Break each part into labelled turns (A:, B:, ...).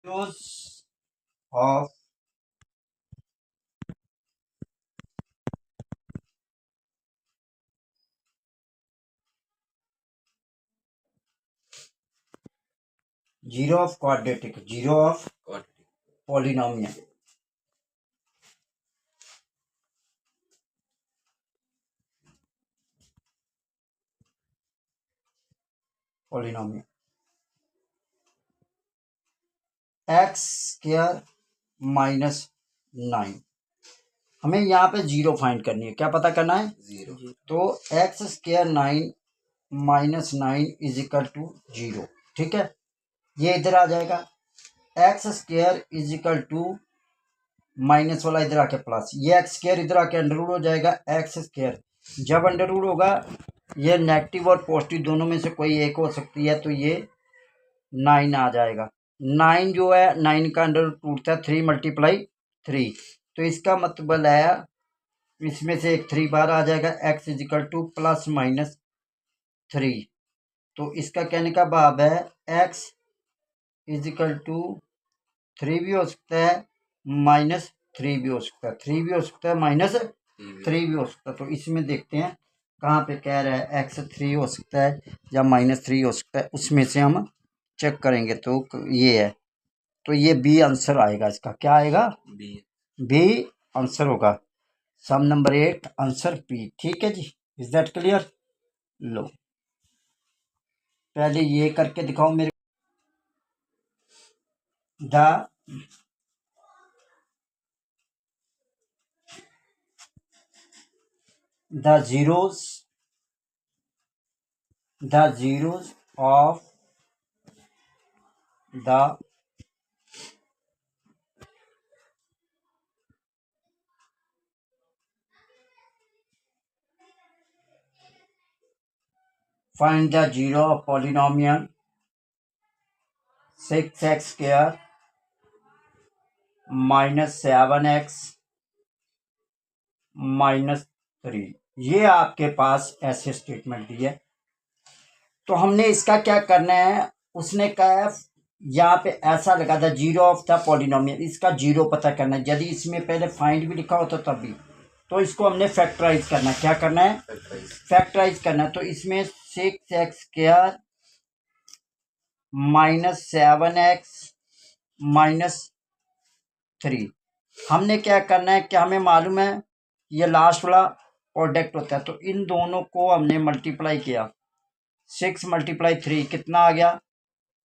A: use of zero of quadratic, zero of polynomial. Polynomial x square minus 9। हमें यहाँ पे zero find करनी है। क्या पता करना है? जीरो। तो x square 9 minus 9 is equal to 0। ठीक है, ये इधर आ जाएगा। X square is equal to minus वाला इधर आके प्लस, ये एक्स स्क्वायर इधर आके अंडर रूट हो जाएगा। एक्स स्क्वायर जब अंडर रूट होगा, ये नेगेटिव और पॉजिटिव दोनों में से कोई एक हो सकती है, तो ये 9 आ जाएगा। 9 जो है 9 का अंडर रूट टूटता है 3 मल्टीप्लाई 3, तो इसका मतलब है इसमें से एक 3 बार आ जाएगा। X is equal two plus minus 3। तो इसका कहने का भाव है एक्स इज इक्वल टू 3 भी हो सकता है, माइनस 3 भी हो सकता है, 3 भी हो सकता है, माइनस 3 भी हो सकता है। तो इसमें देखते हैं कहाँ पे कह रहा है एक्स 3 हो सकता है या माइनस 3 हो सकता है, उसमें से हम चेक करेंगे। तो ये है, तो ये बी आंसर आएगा इसका। क्या आएगा? बी आंसर होगा। सम नंबर 8 आंसर बी। ठीक है जी, इज दैट क्लियर? लो पहले ये करके दिखाओ मेरे। The zeros of the find the zero of polynomial 6x square minus 7x minus 3। ये आपके पास ऐसे स्टेटमेंट दी है। तो हमने इसका क्या करना है, उसने कहा है यहाँ पे ऐसा लगा था जीरो ऑफ द पॉलिनोमियल, इसका जीरो पता करना है। यदि इसमें पहले फाइंड भी लिखा होता तब भी, तो इसको हमने फैक्टराइज करना है। क्या करना है? फैक्टराइज करना है। तो इसमें 6x square minus 7x minus 3। हमने क्या करना है कि हमें मालूम है ये लास्ट वाला प्रोडक्ट होता है, तो इन दोनों को हमने मल्टीप्लाई किया। 6 मल्टीप्लाई 3 कितना आ गया?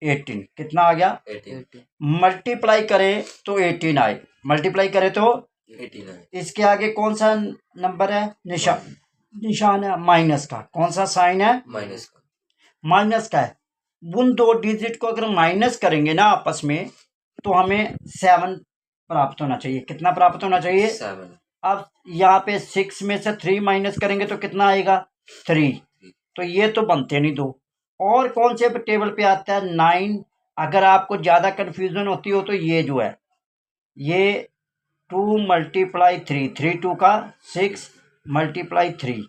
A: 18। कितना आ गया? 18। मल्टीप्लाई करें तो 18 आए, मल्टीप्लाई करें तो 18 आए। इसके आगे कौन सा नंबर है? निशान है माइनस का। कौन सा साइन है? माइनस का। माइनस का है। उन दो डिजिट को अगर माइनस करेंगे ना आपस में, तो हमें 7 प्राप्त होना चाहिए। कितना प्राप्त होना चाहिए? 7। अब यहाँ पे 6 में से 3 माइनस करेंगे तो कितना आएगा? 3। तो ये तो बनते नहीं दो। और कौन से टेबल पे आता है? 9। अगर आपको ज़्यादा कन्फ्यूजन होती हो तो ये जो है, ये 2 मल्टीप्लाई 3, 3 2 का 6 मल्टीप्लाई 3।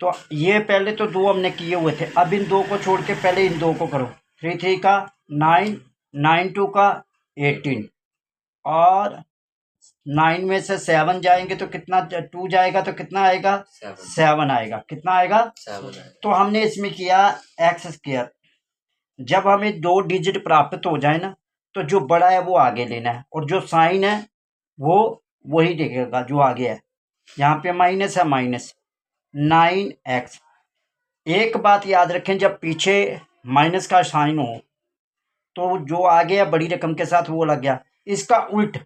A: तो ये पहले तो दो हमने किए हुए थे, अब इन दो को छोड़ के पहले इन दो को करो। 3 3 का 9, 9 2 का 18, और 9 में से 7 जाएंगे तो कितना? 2 जाएगा तो कितना आएगा? 7 आएगा। कितना आएगा? 7। तो हमने इसमें किया एक्स स्क्वायर। जब हमें दो डिजिट प्राप्त हो जाए ना, तो जो बड़ा है वो आगे लेना है, और जो साइन है वो वही देखेगा जो आगे है। यहाँ पे माइनस है, माइनस 9x। एक बात याद रखें, जब पीछे माइनस का साइन हो तो जो आगे है बड़ी रकम के साथ वो लग गया। इसका उल्ट,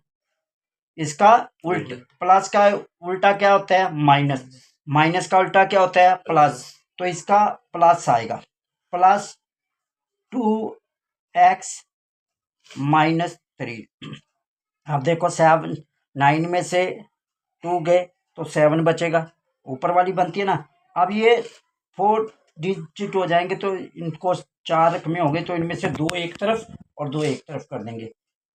A: इसका उल्ट प्लस का उल्टा क्या होता है? माइनस। माइनस का उल्टा क्या होता है? प्लस। तो इसका प्लस आएगा, प्लस 2x माइनस 3। अब देखो 7, 9 में से 2 गए तो 7 बचेगा, ऊपर वाली बनती है ना। अब ये 4 डिजिट हो जाएंगे, तो इनको 4 रकमें हो गए, तो इनमें से 2 एक तरफ और 2 एक तरफ कर देंगे,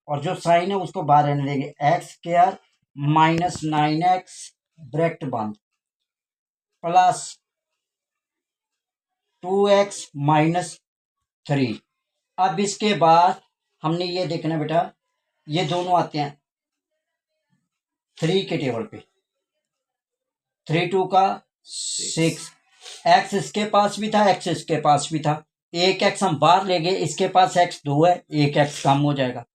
A: और जो साइन है उसको बाहर रहने देंगे। X square minus 9x bracket बंद प्लस 2x माइनस 3। अब इसके बाद हमने ये देखना बेटा, ये दोनों आते हैं 3 के टेबल पे, 3 2 का 6, एक्स इसके पास भी था, एक्स इसके पास भी था, एक एक्स हम बाहर ले गए, इसके पास एक्स 2 है, एक एक्स कम हो जाएगा।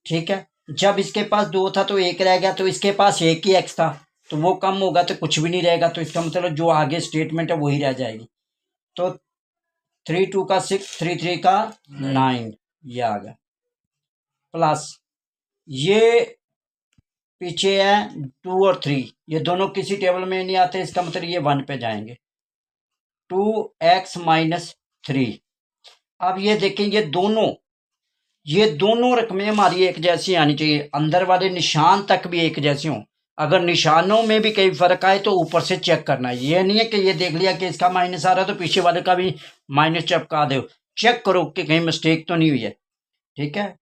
A: ठीक है, जब इसके पास 2 था तो एक रह गया, तो इसके पास एक ही एक्स था, तो वो कम होगा तो कुछ भी नहीं रहेगा, तो इसका मतलब जो आगे स्टेटमेंट है वही रह जाएगी। तो 3 2 का 6, 3 3 का 9, ये आ गया, प्लस ये पीछे है 2 और 3, ये दोनों किसी टेबल में नहीं आते, इसका मतलब ये 1 पे जाएंगे, 2x माइनस 3। अब ये देखें, ये दोनों रकमें हमारी एक जैसी आनी चाहिए, अंदर वाले निशान तक भी एक जैसे हों। अगर निशानों में भी कई फर्क आए तो ऊपर से चेक करना है, ये नहीं है कि ये देख लिया कि इसका माइनस आ रहा है तो पीछे वाले का भी माइनस चिपका दो, चेक करो कि कहीं मिस्टेक तो नहीं हुई है। ठीक है,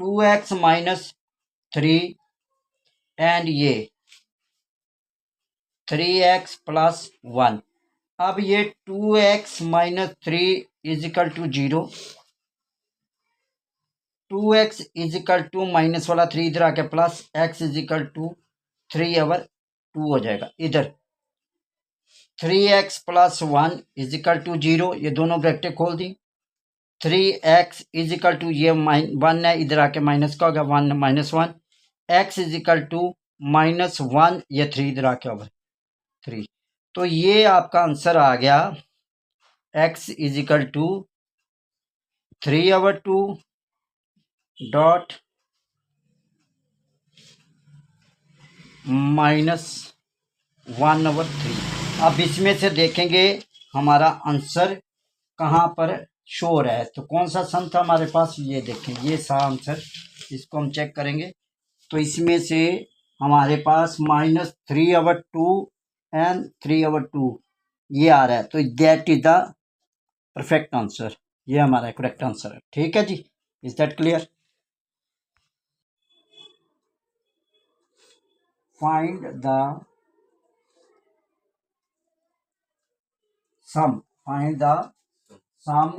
A: 2x माइनस 3 एंड ये 3x प्लस 1। अब ये 2x minus 3 is equal to 0, 2x is equal to minus वाला 3 इधर आके plus x is equal to 3/2 हो जाएगा। इधर 3x plus 1 is equal to 0, ये दोनों ब्रैकेटें खोल दी, 3x इज इक्वल टू ये 1 है, इधर आके माइनस का होगा 1 minus 1, x is equal to minus 1, ये 3 इधर आके होगा 3। तो ये आपका आंसर आ गया, x is equal to 3/2 dot minus 1/3। अब इसमें से देखेंगे हमारा आंसर कहाँ पर शो हो रहा है, तो कौन सा सम था हमारे पास, ये देखें, ये सा आंसर, इसको हम चेक करेंगे। तो इसमें से हमारे पास -3/2 एंड 3/2 ये आ रहा है, तो that is the perfect answer, ये हमारा करेक्ट आंसर है। ठीक है जी, is that clear? Find the sum, find the sum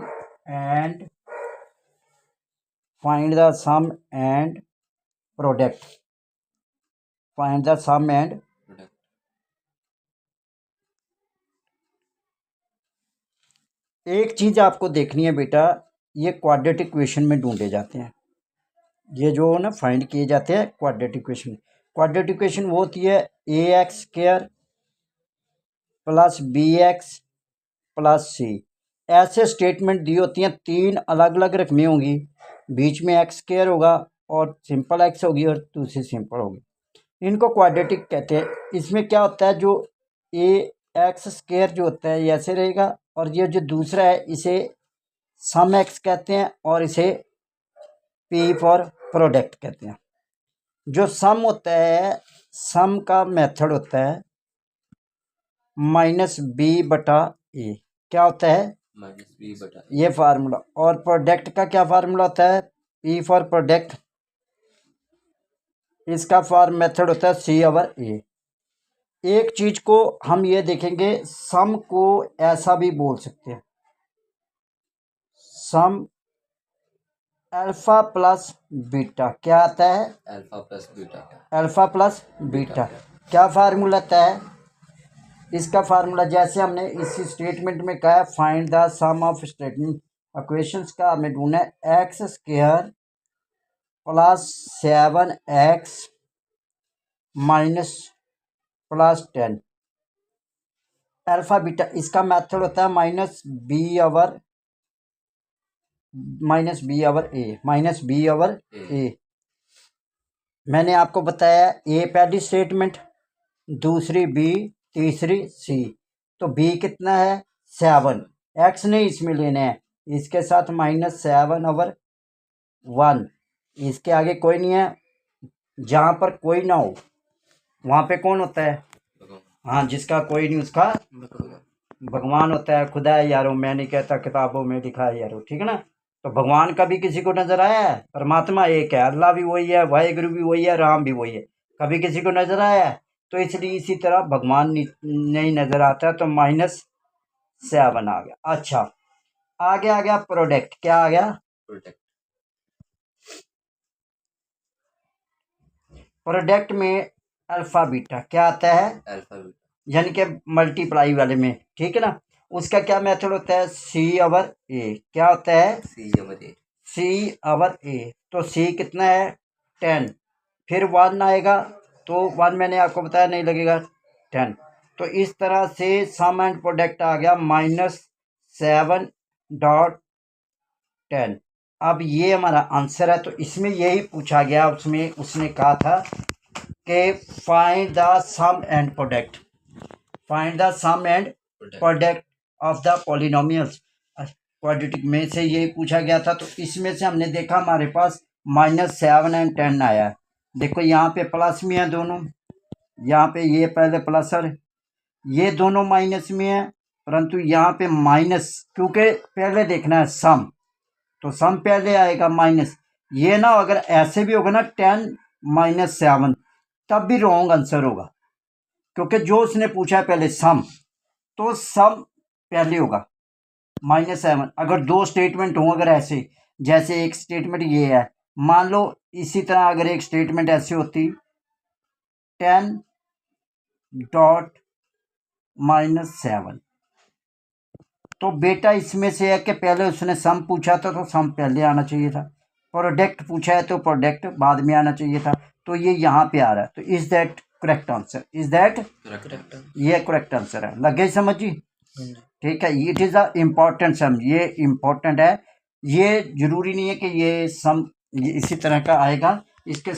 A: and product, find the sum and एक चीज आपको देखनी है बेटा, ये क्वाड्रेटिक इक्वेशन में ढूंढे जाते हैं, ये जो ना फाइंड किए जाते हैं क्वाड्रेटिक इक्वेशन। क्वाड्रेटिक इक्वेशन वो होती है ax² प्लस bx प्लस सी, ऐसे स्टेटमेंट दी होती हैं, 3 अलग अलग रकमें होंगी, बीच में x² होगा और सिंपल x होगी और दूसरी सिंपल होगी, इनको क्वाड्रेटिक कहते हैं। इसमें क्या होता है, जो ax² जो होता है ये ऐसे रहेगा, और ये जो दूसरा है इसे सम x कहते हैं और इसे p फॉर प्रोडक्ट कहते हैं। जो सम होता है, सम का मेथड होता है -b/a, क्या होता है -b/a, ये फार्मूला, और प्रोडक्ट का क्या फार्मूला होता है, p फॉर प्रोडक्ट, इसका फॉर्म मेथड होता है c/a। एक चीज को हम ये देखेंगे, सम को ऐसा भी बोल सकते हैं, सम अल्फा प्लस बीटा, क्या आता है alpha plus beta, alpha plus beta, क्या फार्मूला आता है इसका? फार्मूला जैसे हमने इस स्टेटमेंट में कहा है, find the sum of statement equations का हमें ढूंढना है, x² plus 7x minus plus 10 alpha beta, इसका मेथड होता है -b/a। मैंने आपको बताया a पहली स्टेटमेंट, दूसरी b, तीसरी c, तो b कितना है 7, x नहीं इसमें लेना है, इसके साथ -7/1, इसके आगे कोई नहीं है, जहाँ पर कोई ना हो वहाँ पे कौन होता है, हाँ, जिसका कोई नहीं उसका भगवान होता है, खुदा है यारो, मैं नहीं कहता किताबों में लिखा है यारो, ठीक है ना। तो भगवान कभी किसी को नजर आया है? परमात्मा एक है, अल्लाह भी वही है, वाहेगुरु भी वही है, राम भी वही है, कभी किसी को नजर आया है? तो इसलिए इसी तरह भगवान नहीं नजर आता, तो -7 आ गया। अच्छा, आगे आ गया प्रोडक्ट, क्या आ गया प्रोडक्ट, प्रोडक्ट में अल्फ़ा बीटा क्या आता है,
B: अल्फा बीटा,
A: यानी कि मल्टीप्लाई वाले में, ठीक है ना। उसका क्या मेथड होता है, सी ओवर ए, क्या होता है,
B: सी ओवर ए,
A: सी ओवर ए। तो सी कितना है 10, फिर 1 आएगा तो 1 मैंने आपको बताया नहीं लगेगा 10। तो इस तरह से सम एंड प्रोडक्ट आ गया -7.10। अब ये हमारा आंसर है। तो इसमें यही पूछा गया, उसमें उसने कहा था कि find the sum and product, find the sum and product of the polynomials, quadratic में से यही पूछा गया था। तो इसमें से हमने देखा हमारे पास -7 और 10 आया है। देखो यहाँ पे प्लस में है दोनों, यहाँ पे ये पहले प्लस और ये दोनों माइनस में है, परंतु यहाँ पे माइनस, क्योंकि पहले देखना है सम, तो सम पहले आएगा माइनस। ये ना अगर ऐसे भी होगा ना 10 - 7 तब भी रॉन्ग आंसर होगा, क्योंकि जो उसने पूछा है पहले सम, तो सम पहले होगा -7। अगर दो स्टेटमेंट हों, अगर ऐसे, जैसे एक स्टेटमेंट ये है, मान लो इसी तरह अगर एक स्टेटमेंट ऐसे होती 10.-7, तो बेटा इसमें से है कि पहले उसने सम पूछा था तो सम पहले आना चाहिए था, प्रोडक्ट पूछा है तो प्रोडक्ट बाद में आना चाहिए था। तो ये यहाँ पे आ रहा है। तो is that correct answer, is that
B: correct,
A: ये करेक्ट आंसर है। लग गई समझ जी, ठीक है। इट इज़ अ इम्पॉर्टेंट सम, ये इम्पोर्टेंट है। ये जरूरी नहीं है कि ये सम इसी तरह का आएगा, इसके